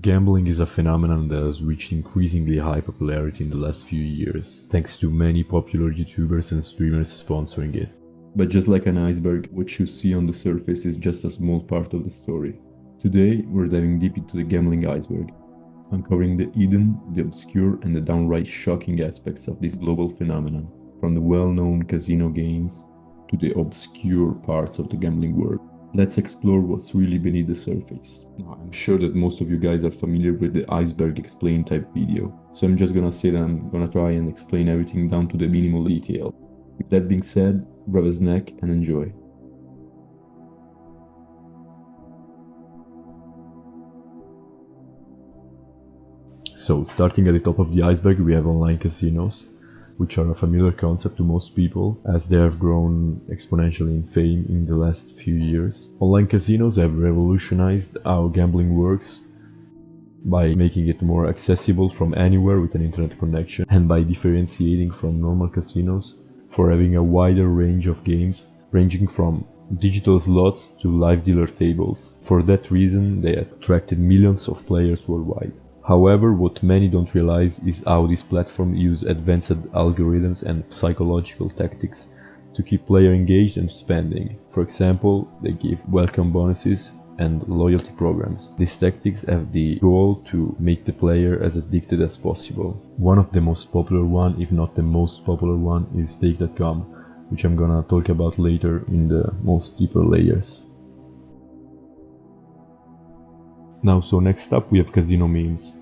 Gambling is a phenomenon that has reached increasingly high popularity in the last few years, thanks to many popular YouTubers and streamers sponsoring it. But just like an iceberg, what you see on the surface is just a small part of the story. Today, we're diving deep into the gambling iceberg, uncovering the hidden, the obscure, and the downright shocking aspects of this global phenomenon, from the well-known casino games to the obscure parts of the gambling world. Let's explore what's really beneath the surface. Now, I'm sure that most of you guys are familiar with the Iceberg Explain type video, so I'm just gonna say that I'm gonna try and explain everything down to the minimal detail. With that being said, grab a snack and enjoy. So, starting at the top of the iceberg, we have online casinos, which are a familiar concept to most people, as they have grown exponentially in fame in the last few years. Online casinos have revolutionized how gambling works by making it more accessible from anywhere with an internet connection, and by differentiating from normal casinos for having a wider range of games, ranging from digital slots to live dealer tables. For that reason, they attracted millions of players worldwide. However, what many don't realize is how these platforms use advanced algorithms and psychological tactics to keep players engaged and spending. For example, they give welcome bonuses and loyalty programs. These tactics have the goal to make the player as addicted as possible. One of the most popular one, if not the most popular one, is stake.com, which I'm gonna talk about later in the most deeper layers. Now, so next up we have casino memes.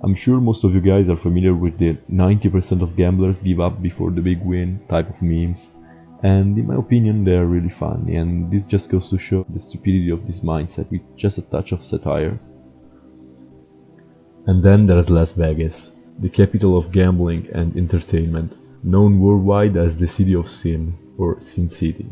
I'm sure most of you guys are familiar with the 90% of gamblers give up before the big win type of memes, and in my opinion they are really funny, and this just goes to show the stupidity of this mindset with just a touch of satire. And then there's Las Vegas, the capital of gambling and entertainment, known worldwide as the City of Sin, or Sin City.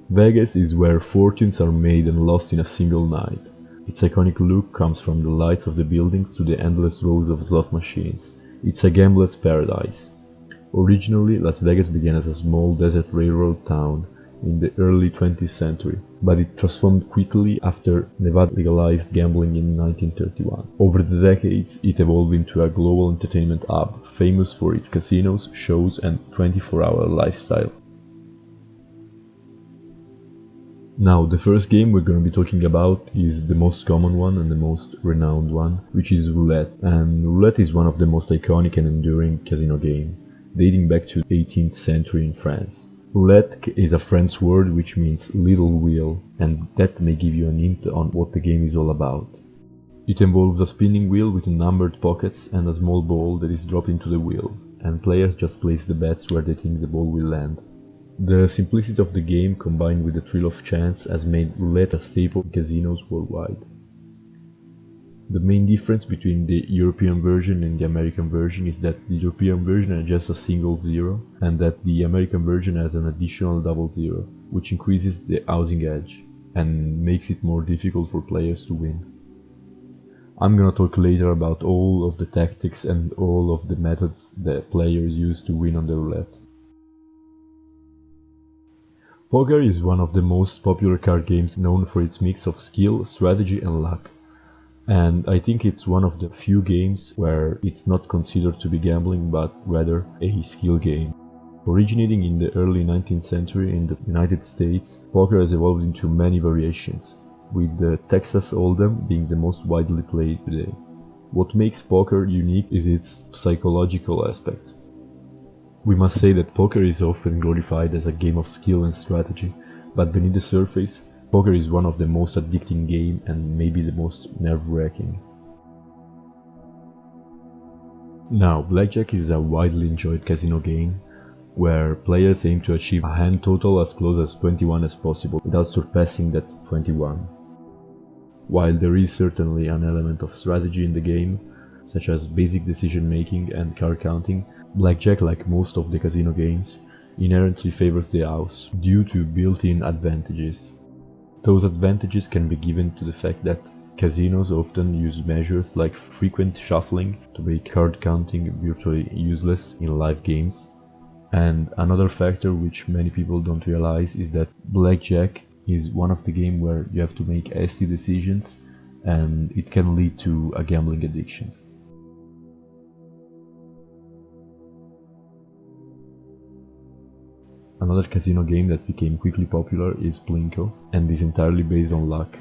Vegas is where fortunes are made and lost in a single night. Its iconic look comes from the lights of the buildings to the endless rows of slot machines. It's a gambler's paradise. Originally, Las Vegas began as a small desert railroad town in the early 20th century, but it transformed quickly after Nevada legalized gambling in 1931. Over the decades, it evolved into a global entertainment hub, famous for its casinos, shows, and 24-hour lifestyle. Now, the first game we're going to be talking about is the most common one and the most renowned one, which is roulette. And roulette is one of the most iconic and enduring casino game, dating back to the 18th century in France. Roulette is a French word which means little wheel, and that may give you an hint on what the game is all about. It involves a spinning wheel with numbered pockets and a small ball that is dropped into the wheel, and players just place the bets where they think the ball will land. The simplicity of the game combined with the thrill of chance has made roulette a staple in casinos worldwide. The main difference between the European version and the American version is that the European version has just a single zero, and that the American version has an additional double zero, which increases the housing edge and makes it more difficult for players to win. I'm gonna talk later about all of the tactics and all of the methods that players use to win on the roulette. Poker is one of the most popular card games, known for its mix of skill, strategy and luck. And I think it's one of the few games where it's not considered to be gambling, but rather a skill game. Originating in the early 19th century in the United States, poker has evolved into many variations, with the Texas Hold'em being the most widely played today. What makes poker unique is its psychological aspect. We must say that poker is often glorified as a game of skill and strategy, but beneath the surface, poker is one of the most addicting games and maybe the most nerve-wracking. Now, blackjack is a widely enjoyed casino game where players aim to achieve a hand total as close as 21 as possible without surpassing that 21. While there is certainly an element of strategy in the game, such as basic decision making and card counting, blackjack, like most of the casino games, inherently favors the house due to built-in advantages. Those advantages can be given to the fact that casinos often use measures like frequent shuffling to make card counting virtually useless in live games. And another factor which many people don't realize is that blackjack is one of the games where you have to make hasty decisions and it can lead to a gambling addiction. Another casino game that became quickly popular is Plinko, and is entirely based on luck.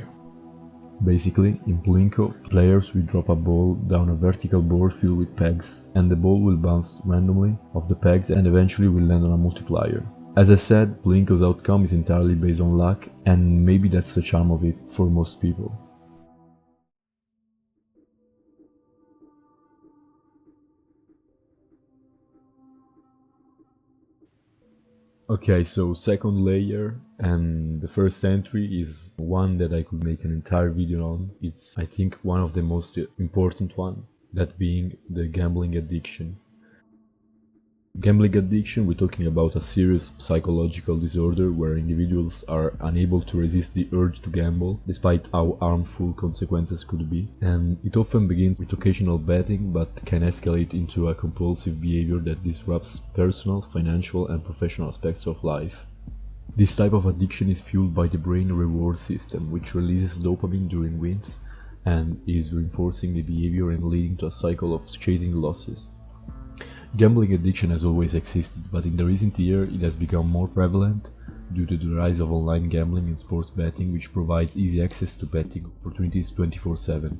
Basically, in Plinko, players will drop a ball down a vertical board filled with pegs, and the ball will bounce randomly off the pegs and eventually will land on a multiplier. As I said, Plinko's outcome is entirely based on luck, and maybe that's the charm of it for most people. Okay, so second layer and the first entry is one that I could make an entire video on. It's, I think, one of the most important one, that being the gambling addiction. Gambling addiction, we're talking about a serious psychological disorder where individuals are unable to resist the urge to gamble, despite how harmful consequences could be. And it often begins with occasional betting, but can escalate into a compulsive behavior that disrupts personal, financial, and professional aspects of life. This type of addiction is fueled by the brain reward system, which releases dopamine during wins and is reinforcing the behavior and leading to a cycle of chasing losses. Gambling addiction has always existed, but in the recent year it has become more prevalent due to the rise of online gambling and sports betting, which provides easy access to betting opportunities 24/7.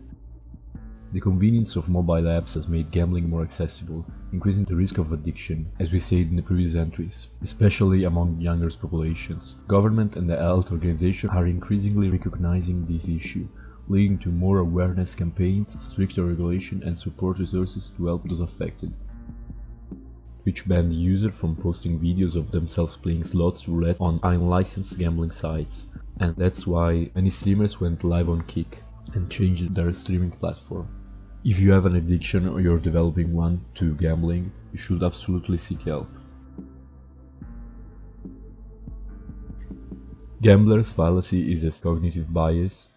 The convenience of mobile apps has made gambling more accessible, increasing the risk of addiction, as we said in the previous entries, especially among younger populations. Government and the health organizations are increasingly recognizing this issue, leading to more awareness campaigns, stricter regulation, and support resources to help those affected, which banned users from posting videos of themselves playing slots roulette on unlicensed gambling sites. And that's why many streamers went live on Kick and changed their streaming platform. If you have an addiction or you're developing one to gambling, you should absolutely seek help. Gambler's fallacy is a cognitive bias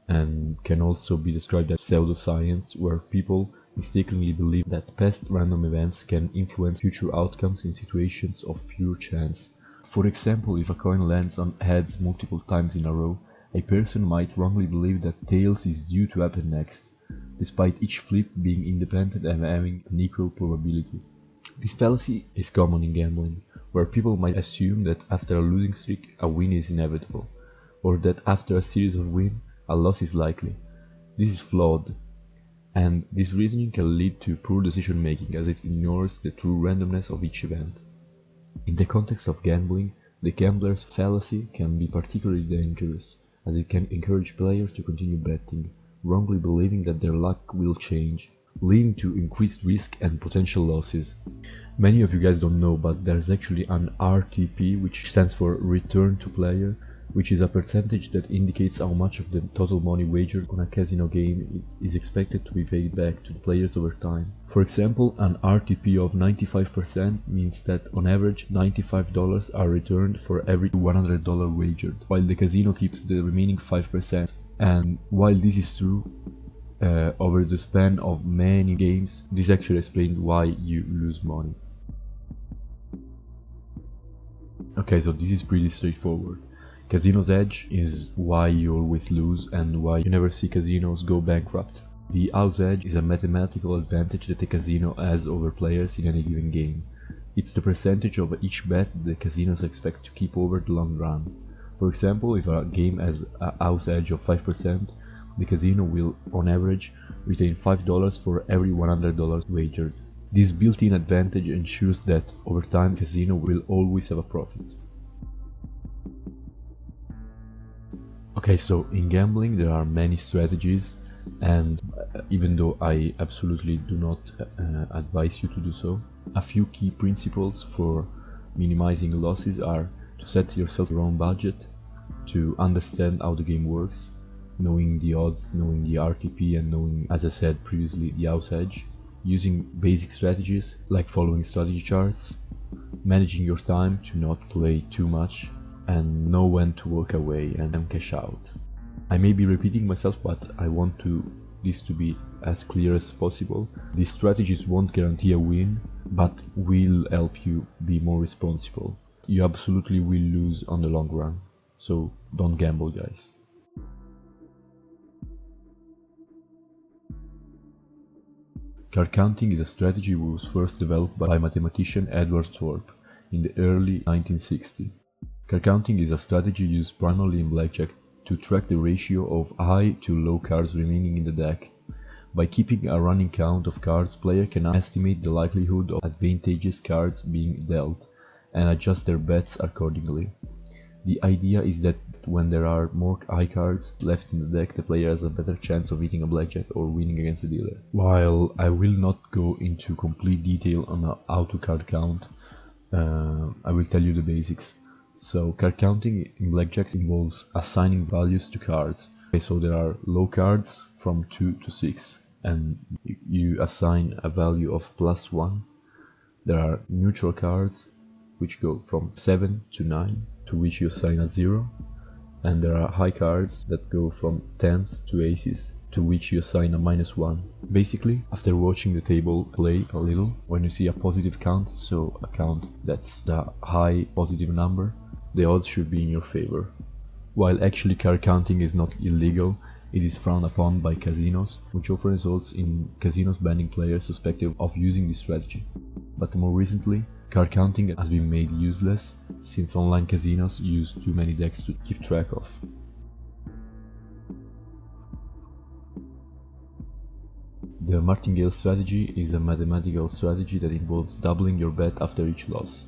and can also be described as pseudoscience, where people mistakenly believe that past random events can influence future outcomes in situations of pure chance. For example, if a coin lands on heads multiple times in a row, a person might wrongly believe that tails is due to happen next, despite each flip being independent and having an equal probability. This fallacy is common in gambling, where people might assume that after a losing streak a win is inevitable, or that after a series of wins a loss is likely. This is flawed, and this reasoning can lead to poor decision making as it ignores the true randomness of each event. In the context of gambling, the gambler's fallacy can be particularly dangerous, as it can encourage players to continue betting, wrongly believing that their luck will change, leading to increased risk and potential losses. Many of you guys don't know, but there's actually an RTP, which stands for Return to Player, which is a percentage that indicates how much of the total money wagered on a casino game is expected to be paid back to the players over time. For example, an RTP of 95% means that on average $95 are returned for every $100 wagered, while the casino keeps the remaining 5%. And while this is true, over the span of many games, this actually explains why you lose money. Okay, so this is pretty straightforward. Casino's edge is why you always lose and why you never see casinos go bankrupt. The house edge is a mathematical advantage that the casino has over players in any given game. It's the percentage of each bet the casinos expect to keep over the long run. For example, if a game has a house edge of 5%, the casino will, on average, retain $5 for every $100 wagered. This built-in advantage ensures that, over time, the casino will always have a profit. Okay, so in gambling there are many strategies, and even though I absolutely do not advise you to do so, a few key principles for minimizing losses are to set yourself your own budget, to understand how the game works, knowing the odds, knowing the RTP, and knowing, as I said previously, the house edge, using basic strategies like following strategy charts, managing your time to not play too much, and know when to walk away and cash out. I may be repeating myself, but I want this to be as clear as possible. These strategies won't guarantee a win, but will help you be more responsible. You absolutely will lose on the long run, so don't gamble, guys. Card counting is a strategy which was first developed by mathematician Edward Thorpe in the early 1960s. Card counting is a strategy used primarily in blackjack to track the ratio of high to low cards remaining in the deck. By keeping a running count of cards, players can estimate the likelihood of advantageous cards being dealt and adjust their bets accordingly. The idea is that when there are more high cards left in the deck, the player has a better chance of hitting a blackjack or winning against the dealer. While I will not go into complete detail on how to card count, I will tell you the basics. So card counting in blackjacks involves assigning values to cards. Okay, so there are low cards from 2 to 6 and you assign a value of +1. There are neutral cards which go from 7 to 9, to which you assign a 0. And there are high cards that go from 10s to aces, to which you assign a -1. Basically, after watching the table play a little, when you see a positive count, so a count that's the high positive number, the odds should be in your favor. While actually card counting is not illegal, it is frowned upon by casinos, which often results in casinos banning players suspected of using this strategy. But more recently, card counting has been made useless since online casinos use too many decks to keep track of. The martingale strategy is a mathematical strategy that involves doubling your bet after each loss.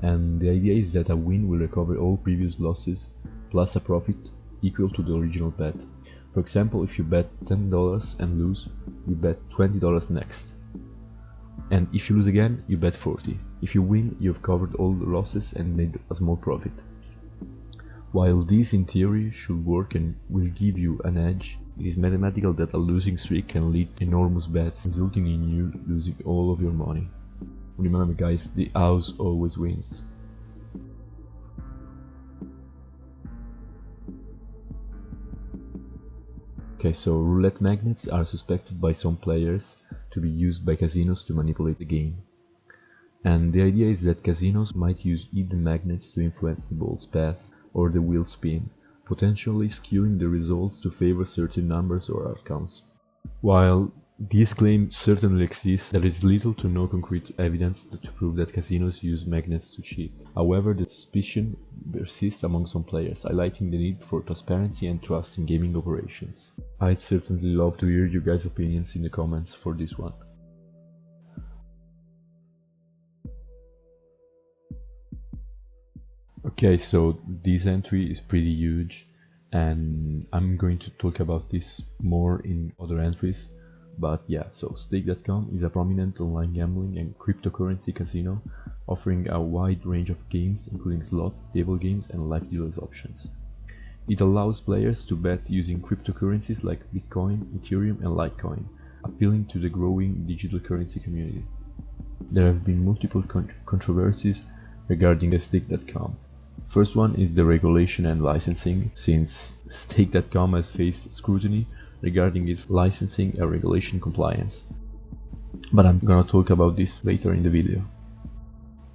And the idea is that a win will recover all previous losses plus a profit equal to the original bet. For example, if you bet $10 and lose, you bet $20 next. And if you lose again, you bet 40. If you win, you've covered all the losses and made a small profit. While this in theory should work and will give you an edge, it is mathematical that a losing streak can lead to enormous bets, resulting in you losing all of your money. Remember guys, the house always wins. Okay, so roulette magnets are suspected by some players to be used by casinos to manipulate the game. And the idea is that casinos might use hidden magnets to influence the ball's path or the wheel spin, potentially skewing the results to favor certain numbers or outcomes. While these claims certainly exist, there is little to no concrete evidence to prove that casinos use magnets to cheat. However, the suspicion persists among some players, highlighting the need for transparency and trust in gaming operations. I'd certainly love to hear you guys' opinions in the comments for this one. Okay, so this entry is pretty huge and I'm going to talk about this more in other entries. But yeah, so Stake.com is a prominent online gambling and cryptocurrency casino offering a wide range of games including slots, table games and live dealers options. It allows players to bet using cryptocurrencies like Bitcoin, Ethereum and Litecoin, appealing to the growing digital currency community. There have been multiple controversies regarding the Stake.com. First one is the regulation and licensing, since Stake.com has faced scrutiny regarding its licensing and regulation compliance. But I'm gonna talk about this later in the video.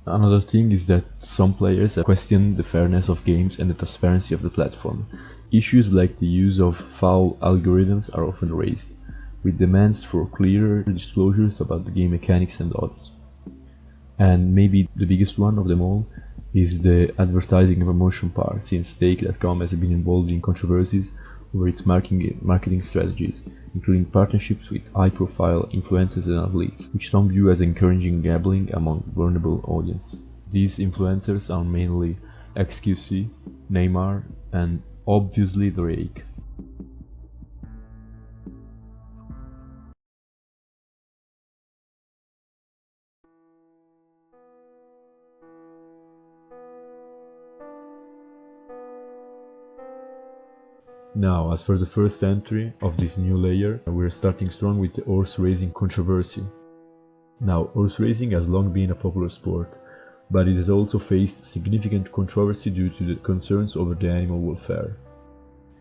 Another thing is that some players question the fairness of games and the transparency of the platform. Issues like the use of foul algorithms are often raised, with demands for clearer disclosures about the game mechanics and odds. And maybe the biggest one of them all is the advertising and promotion part, since Stake.com has been involved in controversies over its marketing strategies, including partnerships with high-profile influencers and athletes, which some view as encouraging gambling among vulnerable audience. These influencers are mainly XQC, Neymar, and obviously Drake. Now, as for the first entry of this new layer, we're starting strong with the horse racing controversy. Now, horse racing has long been a popular sport, but it has also faced significant controversy due to the concerns over the animal welfare.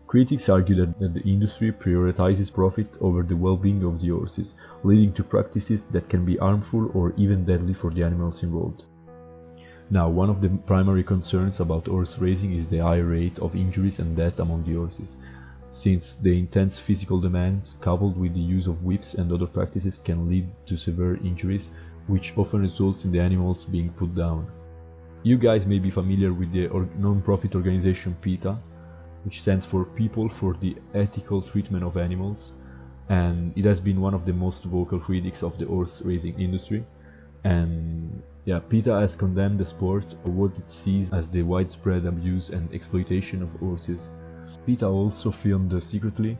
Critics argue that the industry prioritizes profit over the well-being of the horses, leading to practices that can be harmful or even deadly for the animals involved. Now, one of the primary concerns about horse racing is the high rate of injuries and death among the horses. since the intense physical demands coupled with the use of whips and other practices can lead to severe injuries, which often results in the animals being put down. You guys may be familiar with the non-profit organization PETA, which stands for People for the Ethical Treatment of Animals, and it has been one of the most vocal critics of the horse racing industry. And yeah, PETA has condemned the sport for what it sees as the widespread abuse and exploitation of horses. PETA also filmed secretly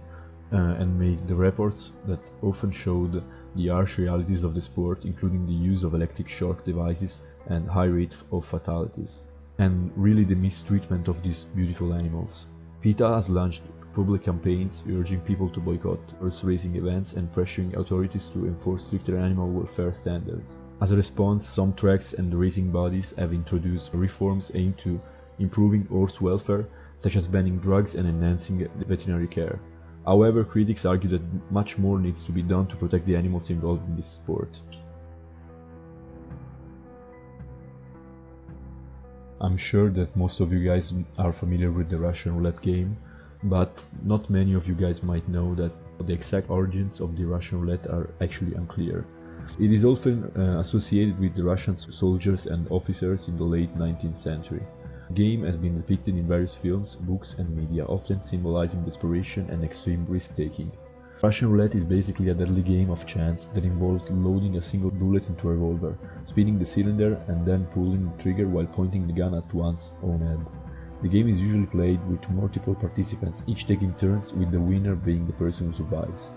and made the reports that often showed the harsh realities of the sport, including the use of electric shock devices and high rate of fatalities, and really the mistreatment of these beautiful animals. PETA has launched public campaigns urging people to boycott horse racing events and pressuring authorities to enforce stricter animal welfare standards. As a response, some tracks and racing bodies have introduced reforms aimed to improving horse welfare, such as banning drugs and enhancing veterinary care. However, critics argue that much more needs to be done to protect the animals involved in this sport. I'm sure that most of you guys are familiar with the Russian roulette game, but not many of you guys might know that the exact origins of the Russian roulette are actually unclear. It is often associated with the Russian soldiers and officers in the late 19th century. The game has been depicted in various films, books and media, often symbolizing desperation and extreme risk-taking. Russian roulette is basically a deadly game of chance that involves loading a single bullet into a revolver, spinning the cylinder and then pulling the trigger while pointing the gun at one's own head. The game is usually played with multiple participants, each taking turns, with the winner being the person who survives.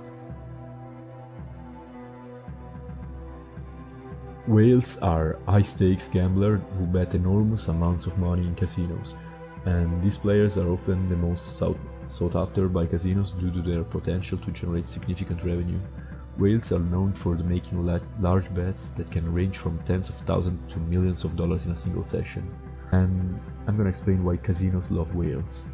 Whales are high-stakes gamblers who bet enormous amounts of money in casinos, and these players are often the most sought after by casinos due to their potential to generate significant revenue. Whales are known for making large bets that can range from tens of thousands to millions of dollars in a single session. And I'm gonna explain why casinos love whales.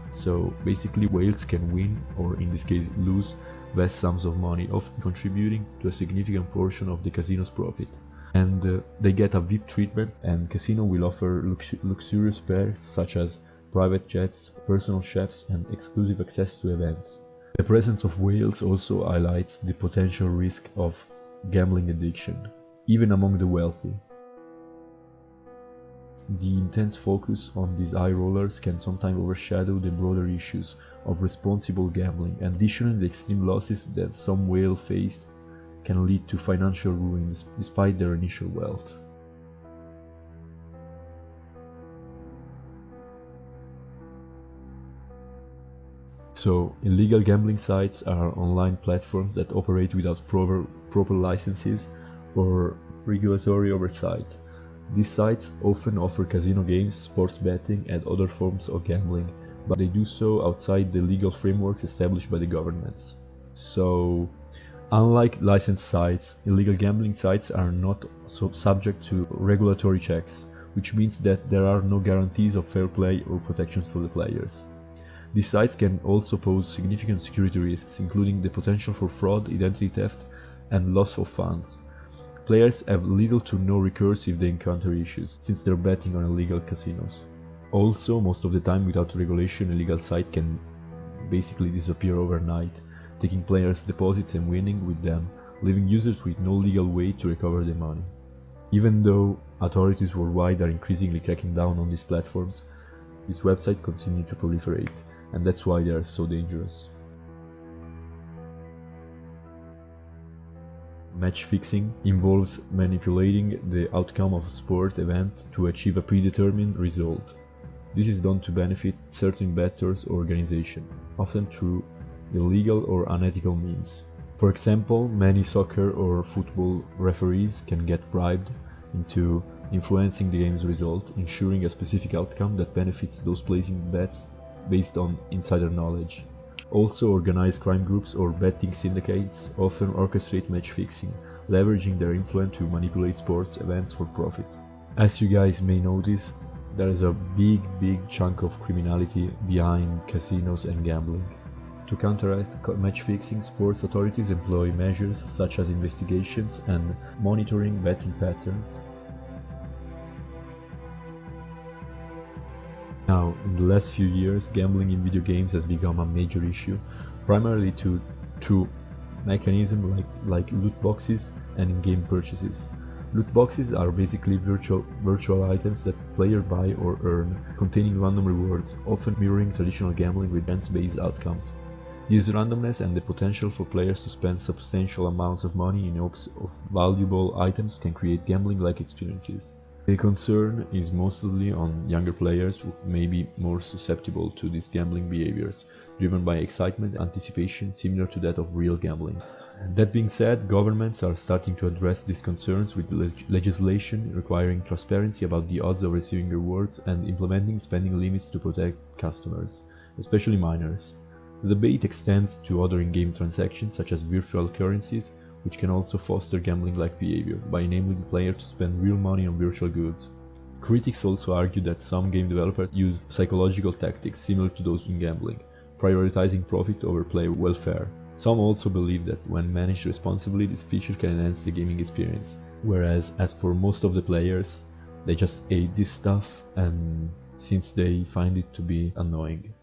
So basically, whales can win, or in this case lose, vast sums of money, often contributing to a significant portion of the casino's profit. And they get a VIP treatment, and casino will offer luxurious perks such as private jets, personal chefs and exclusive access to events. The presence of whales also highlights the potential risk of gambling addiction, even among the wealthy. The intense focus on these high rollers can sometimes overshadow the broader issues of responsible gambling, and additionally the extreme losses that some whales face can lead to financial ruin despite their initial wealth. So, illegal gambling sites are online platforms that operate without proper licenses or regulatory oversight. These sites often offer casino games, sports betting and other forms of gambling, but they do so outside the legal frameworks established by the governments. So, unlike licensed sites, illegal gambling sites are not subject to regulatory checks, which means that there are no guarantees of fair play or protections for the players. These sites can also pose significant security risks, including the potential for fraud, identity theft, and loss of funds. Players have little to no recourse if they encounter issues, since they're betting on illegal casinos. Also, most of the time without regulation, a illegal site can basically disappear overnight, taking players' deposits and winning with them, leaving users with no legal way to recover their money. Even though authorities worldwide are increasingly cracking down on these platforms, these websites continue to proliferate, and that's why they are so dangerous. Match fixing involves manipulating the outcome of a sport event to achieve a predetermined result. This is done to benefit certain bettors or organizations, often through illegal or unethical means. For example, many soccer or football referees can get bribed into influencing the game's result, ensuring a specific outcome that benefits those placing bets based on insider knowledge. Also, organized crime groups or betting syndicates often orchestrate match fixing, leveraging their influence to manipulate sports events for profit. As you guys may notice, there is a big chunk of criminality behind casinos and gambling. To counteract match fixing, sports authorities employ measures such as investigations and monitoring betting patterns. Now, in the last few years, gambling in video games has become a major issue, primarily through mechanisms like loot boxes and in-game purchases. Loot boxes are basically virtual items that players buy or earn, containing random rewards, often mirroring traditional gambling with chance-based outcomes. This randomness and the potential for players to spend substantial amounts of money in hopes of valuable items can create gambling-like experiences. The concern is mostly on younger players who may be more susceptible to these gambling behaviors, driven by excitement and anticipation similar to that of real gambling. That being said, governments are starting to address these concerns with legislation requiring transparency about the odds of receiving rewards and implementing spending limits to protect customers, especially minors. The debate extends to other in-game transactions such as virtual currencies, which can also foster gambling-like behavior by enabling players to spend real money on virtual goods. Critics also argue that some game developers use psychological tactics similar to those in gambling, prioritizing profit over player welfare. Some also believe that when managed responsibly, this feature can enhance the gaming experience, whereas as for most of the players, they just hate this stuff and since they find it to be annoying.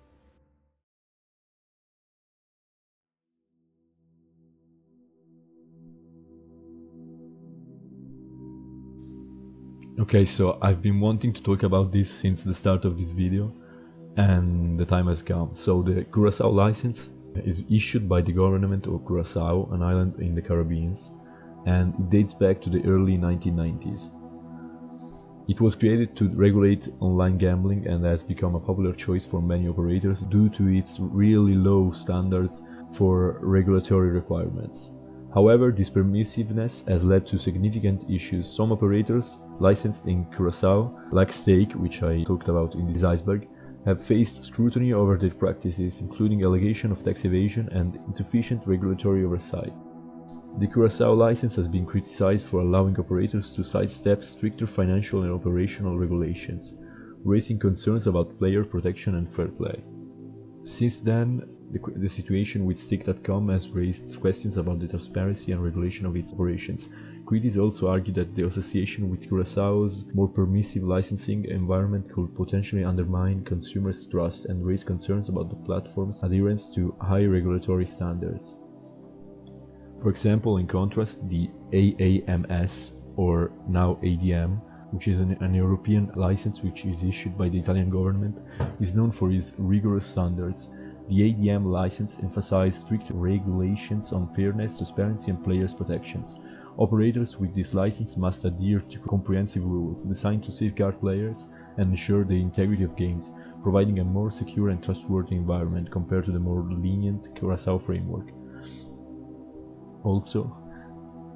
Okay, so I've been wanting to talk about this since the start of this video, and the time has come. So the Curaçao license is issued by the government of Curaçao, an island in the Caribbean, and it dates back to the early 1990s. It was created to regulate online gambling and has become a popular choice for many operators due to its really low standards for regulatory requirements. However, this permissiveness has led to significant issues. Some operators licensed in Curaçao, like Stake, which I talked about in this Iceberg, have faced scrutiny over their practices, including allegation of tax evasion and insufficient regulatory oversight. The Curaçao license has been criticized for allowing operators to sidestep stricter financial and operational regulations, raising concerns about player protection and fair play. Since then, the situation with Stick.com has raised questions about the transparency and regulation of its operations. Critics also argue that the association with Curaçao's more permissive licensing environment could potentially undermine consumers' trust and raise concerns about the platform's adherence to high regulatory standards. For example, in contrast, the AAMS, or now ADM, which is an European license which is issued by the Italian government, is known for its rigorous standards. The ADM license emphasizes strict regulations on fairness, transparency and players' protections. Operators with this license must adhere to comprehensive rules designed to safeguard players and ensure the integrity of games, providing a more secure and trustworthy environment compared to the more lenient Curaçao framework. Also,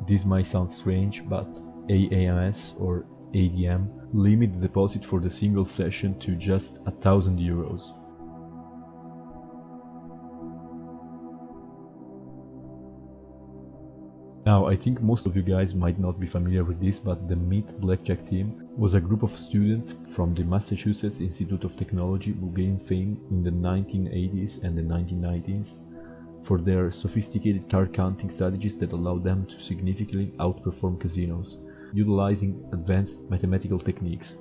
this might sound strange, but AAMS or ADM limit the deposit for the single session to just €1,000. Now, I think most of you guys might not be familiar with this, but the Meat Blackjack team was a group of students from the Massachusetts Institute of Technology who gained fame in the 1980s and the 1990s for their sophisticated card counting strategies that allowed them to significantly outperform casinos, utilizing advanced mathematical techniques.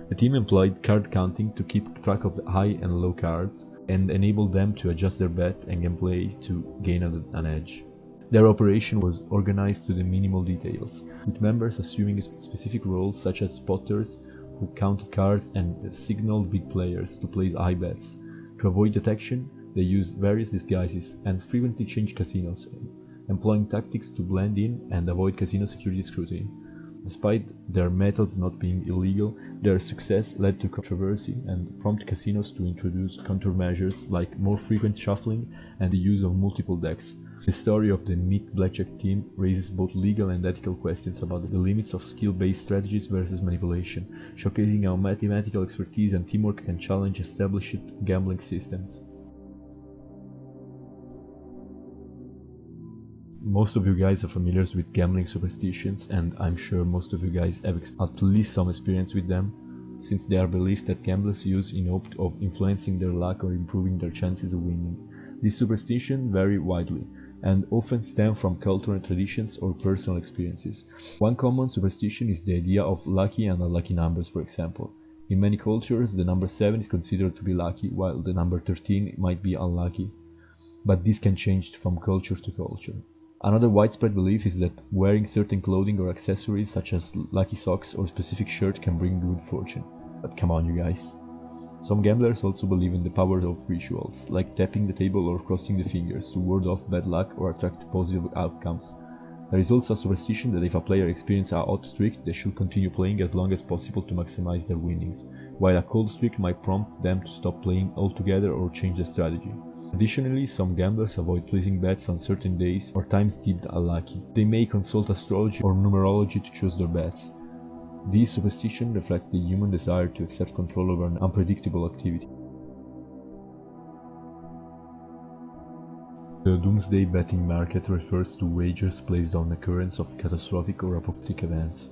The team employed card counting to keep track of the high and low cards and enabled them to adjust their bet and gameplay to gain an edge. Their operation was organized to the minimal details, with members assuming specific roles such as spotters who counted cards and signaled big players to place high bets. To avoid detection, they used various disguises and frequently changed casinos, employing tactics to blend in and avoid casino security scrutiny. Despite their methods not being illegal, their success led to controversy and prompted casinos to introduce countermeasures like more frequent shuffling and the use of multiple decks. The story of the Meat Blackjack team raises both legal and ethical questions about the limits of skill-based strategies versus manipulation, showcasing how mathematical expertise and teamwork can challenge established gambling systems. Most of you guys are familiar with gambling superstitions, and I'm sure most of you guys have at least some experience with them, since they are beliefs that gamblers use in hope of influencing their luck or improving their chances of winning. These superstitions vary widely, and often stem from cultural traditions or personal experiences. One common superstition is the idea of lucky and unlucky numbers, for example. In many cultures, the number 7 is considered to be lucky, while the number 13 might be unlucky. But this can change from culture to culture. Another widespread belief is that wearing certain clothing or accessories such as lucky socks or specific shirt can bring good fortune. But come on, you guys. Some gamblers also believe in the power of rituals, like tapping the table or crossing the fingers to ward off bad luck or attract positive outcomes. There is also a superstition that if a player experiences a hot streak, they should continue playing as long as possible to maximize their winnings, while a cold streak might prompt them to stop playing altogether or change their strategy. Additionally, some gamblers avoid placing bets on certain days or times deemed unlucky. They may consult astrology or numerology to choose their bets. These superstitions reflect the human desire to exert control over an unpredictable activity. The doomsday betting market refers to wagers placed on the occurrence of catastrophic or apocalyptic events.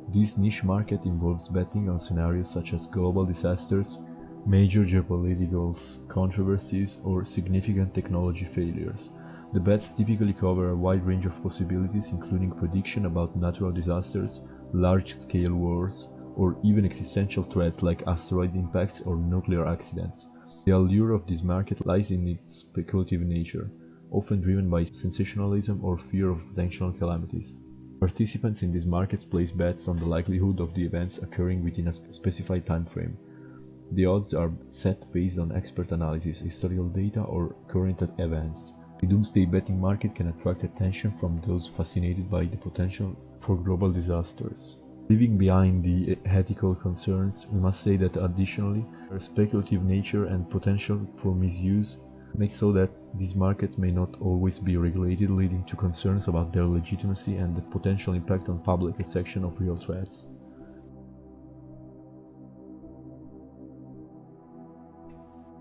This niche market involves betting on scenarios such as global disasters, major geopolitical controversies, or significant technology failures. The bets typically cover a wide range of possibilities, including prediction about natural disasters, large-scale wars, or even existential threats like asteroid impacts or nuclear accidents. The allure of this market lies in its speculative nature, often driven by sensationalism or fear of potential calamities. Participants in these markets place bets on the likelihood of the events occurring within a specified time frame. The odds are set based on expert analysis, historical data, or current events. The doomsday betting market can attract attention from those fascinated by the potential for global disasters. Leaving behind the ethical concerns, we must say that additionally, their speculative nature and potential for misuse make so that these markets may not always be regulated, leading to concerns about their legitimacy and the potential impact on public perception of real threats.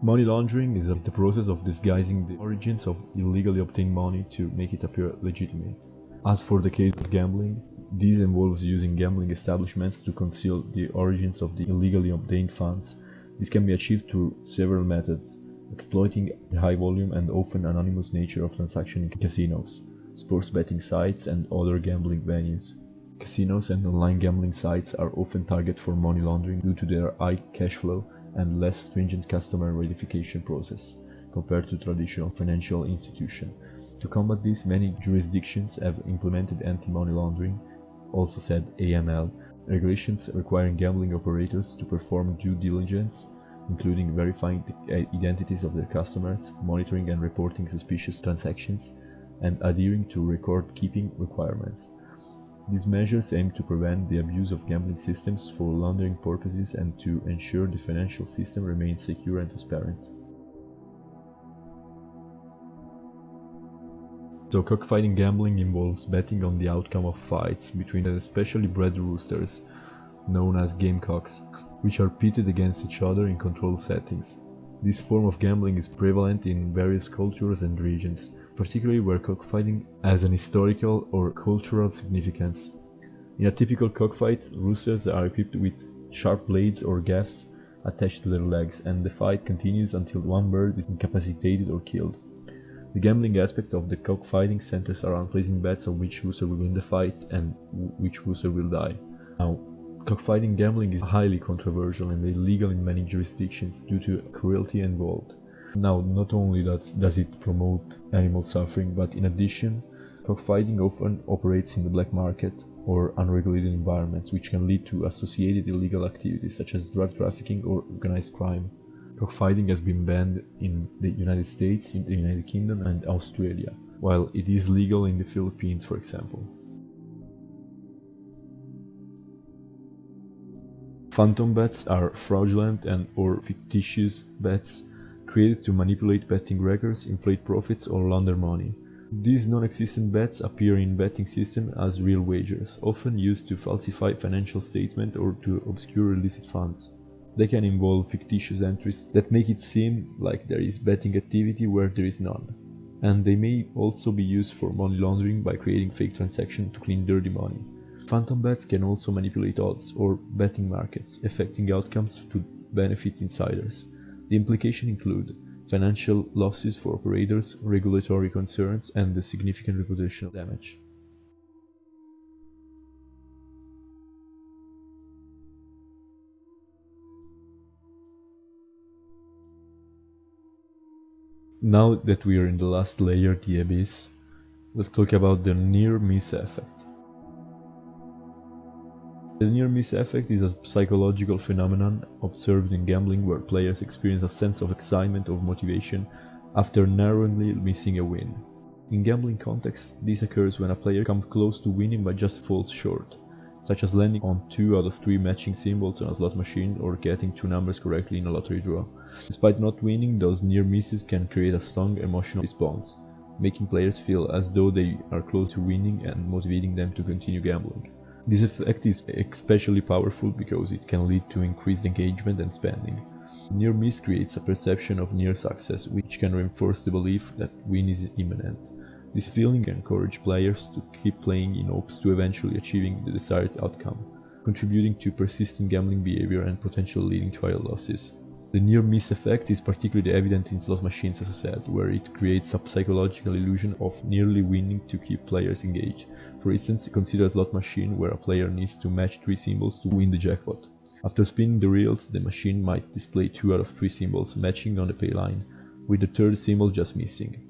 Money laundering is the process of disguising the origins of illegally obtained money to make it appear legitimate. As for the case of gambling, this involves using gambling establishments to conceal the origins of the illegally obtained funds. This can be achieved through several methods, exploiting the high volume and often anonymous nature of transactions in casinos, sports betting sites, and other gambling venues. Casinos and online gambling sites are often targeted for money laundering due to their high cash flow and less stringent customer verification process compared to traditional financial institutions. To combat this, many jurisdictions have implemented anti-money laundering, also said AML, regulations requiring gambling operators to perform due diligence, including verifying the identities of their customers, monitoring and reporting suspicious transactions, and adhering to record-keeping requirements. These measures aim to prevent the abuse of gambling systems for laundering purposes and to ensure the financial system remains secure and transparent. So cockfighting gambling involves betting on the outcome of fights between specially bred roosters, known as gamecocks, which are pitted against each other in controlled settings. This form of gambling is prevalent in various cultures and regions, particularly where cockfighting has an historical or cultural significance. In a typical cockfight, roosters are equipped with sharp blades or gaffs attached to their legs, and the fight continues until one bird is incapacitated or killed. The gambling aspect of the cockfighting centers around placing bets on which rooster will win the fight and which rooster will die. Now, cockfighting gambling is highly controversial and illegal in many jurisdictions due to cruelty involved. Now, not only does it promote animal suffering, but in addition, cockfighting often operates in the black market or unregulated environments, which can lead to associated illegal activities such as drug trafficking or organized crime. Cockfighting has been banned in the United States, in the United Kingdom, and Australia, while it is legal in the Philippines, for example. Phantom bets are fraudulent and/or fictitious bets created to manipulate betting records, inflate profits, or launder money. These non-existent bets appear in betting systems as real wagers, often used to falsify financial statements or to obscure illicit funds. They can involve fictitious entries that make it seem like there is betting activity where there is none. And they may also be used for money laundering by creating fake transactions to clean dirty money. Phantom bets can also manipulate odds or betting markets, affecting outcomes to benefit insiders. The implications include financial losses for operators, regulatory concerns, and the significant reputational damage. Now that we are in the last layer, the abyss, we'll talk about the near-miss effect. The near-miss effect is a psychological phenomenon observed in gambling where players experience a sense of excitement or motivation after narrowly missing a win. In gambling context, this occurs when a player comes close to winning but just falls short, such as landing on 2 out of 3 matching symbols on a slot machine or getting 2 numbers correctly in a lottery draw. Despite not winning, those near misses can create a strong emotional response, making players feel as though they are close to winning and motivating them to continue gambling. This effect is especially powerful because it can lead to increased engagement and spending. Near miss creates a perception of near success, which can reinforce the belief that win is imminent. This feeling can encourage players to keep playing in hopes to eventually achieving the desired outcome, contributing to persistent gambling behavior and potentially leading to higher losses. The near-miss effect is particularly evident in slot machines, as I said, where it creates a psychological illusion of nearly winning to keep players engaged. For instance, consider a slot machine where a player needs to match 3 symbols to win the jackpot. After spinning the reels, the machine might display 2 out of 3 symbols matching on the pay line, with the third symbol just missing.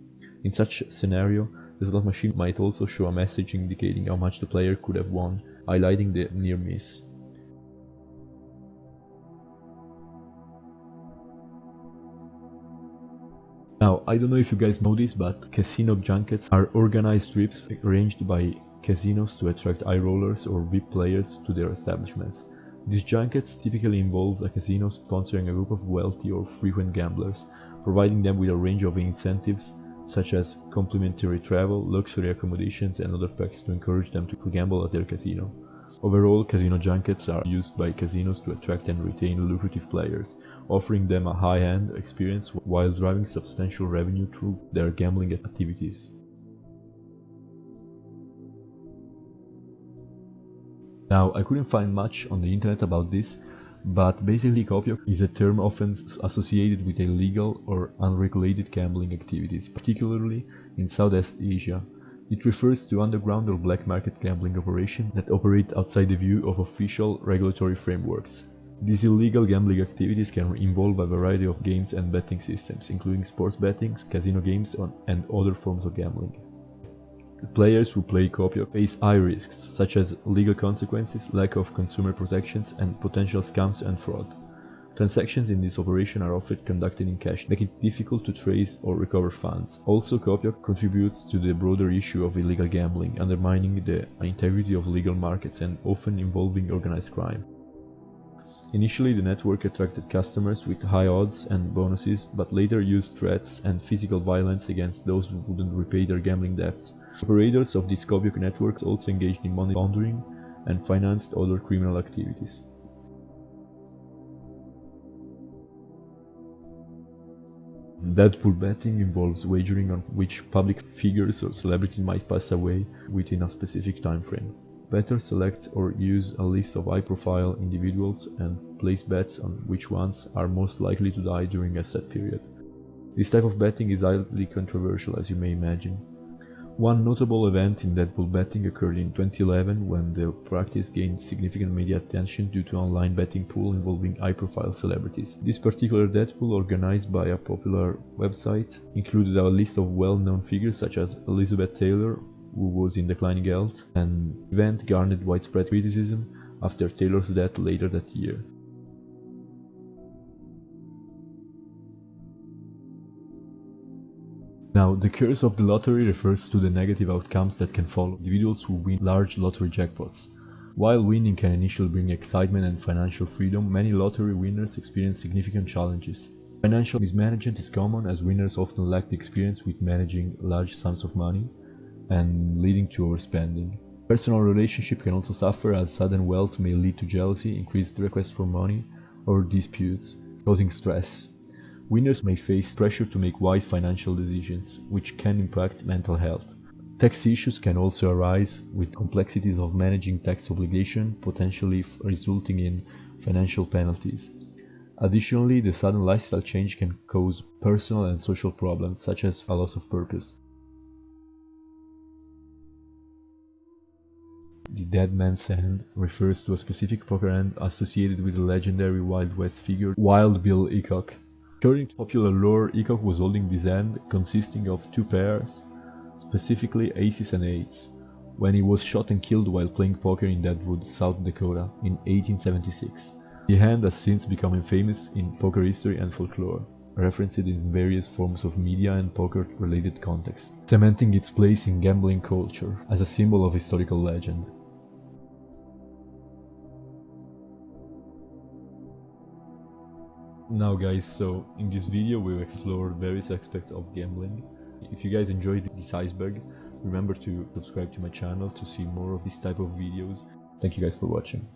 In such a scenario, the slot machine might also show a message indicating how much the player could have won, highlighting the near miss. Now, I don't know if you guys know this, but casino junkets are organized trips arranged by casinos to attract high rollers or VIP players to their establishments. These junkets typically involve a casino sponsoring a group of wealthy or frequent gamblers, providing them with a range of incentives such as complimentary travel, luxury accommodations, and other perks to encourage them to gamble at their casino. Overall, casino junkets are used by casinos to attract and retain lucrative players, offering them a high-end experience while driving substantial revenue through their gambling activities. Now, I couldn't find much on the internet about this, but basically kopyok is a term often associated with illegal or unregulated gambling activities, particularly in Southeast Asia. It refers to underground or black market gambling operations that operate outside the view of official regulatory frameworks. These illegal gambling activities can involve a variety of games and betting systems, including sports betting, casino games, and other forms of gambling. The players who play kopyok face high risks, such as legal consequences, lack of consumer protections, and potential scams and fraud. Transactions in this operation are often conducted in cash, making it difficult to trace or recover funds. Also, kopyok contributes to the broader issue of illegal gambling, undermining the integrity of legal markets and often involving organized crime. Initially, the network attracted customers with high odds and bonuses, but later used threats and physical violence against those who wouldn't repay their gambling debts. Operators of these kopyok networks also engaged in money laundering and financed other criminal activities. Deadpool betting involves wagering on which public figures or celebrity might pass away within a specific time frame. Bettors select or use a list of high-profile individuals and place bets on which ones are most likely to die during a set period. This type of betting is highly controversial, as you may imagine. One notable event in Deadpool betting occurred in 2011 when the practice gained significant media attention due to an online betting pool involving high-profile celebrities. This particular Deadpool, organized by a popular website, included a list of well-known figures such as Elizabeth Taylor, who was in declining health, and the event garnered widespread criticism after Taylor's death later that year. Now, the curse of the lottery refers to the negative outcomes that can follow individuals who win large lottery jackpots. While winning can initially bring excitement and financial freedom, many lottery winners experience significant challenges. Financial mismanagement is common as winners often lack the experience with managing large sums of money and leading to overspending. Personal relationships can also suffer as sudden wealth may lead to jealousy, increased requests for money, or disputes, causing stress. Winners may face pressure to make wise financial decisions, which can impact mental health. Tax issues can also arise with complexities of managing tax obligation, potentially resulting in financial penalties. Additionally, the sudden lifestyle change can cause personal and social problems, such as a loss of purpose. The Dead Man's Hand refers to a specific poker hand associated with the legendary Wild West figure Wild Bill Hickok. According to popular lore, Eacock was holding this hand consisting of two pairs, specifically aces and eights, when he was shot and killed while playing poker in Deadwood, South Dakota in 1876. The hand has since become famous in poker history and folklore, referenced in various forms of media and poker-related contexts, cementing its place in gambling culture as a symbol of historical legend. Now guys, so in this video we've explored various aspects of gambling. If you guys enjoyed this Iceberg, remember to subscribe to my channel to see more of this type of videos. Thank you guys for watching.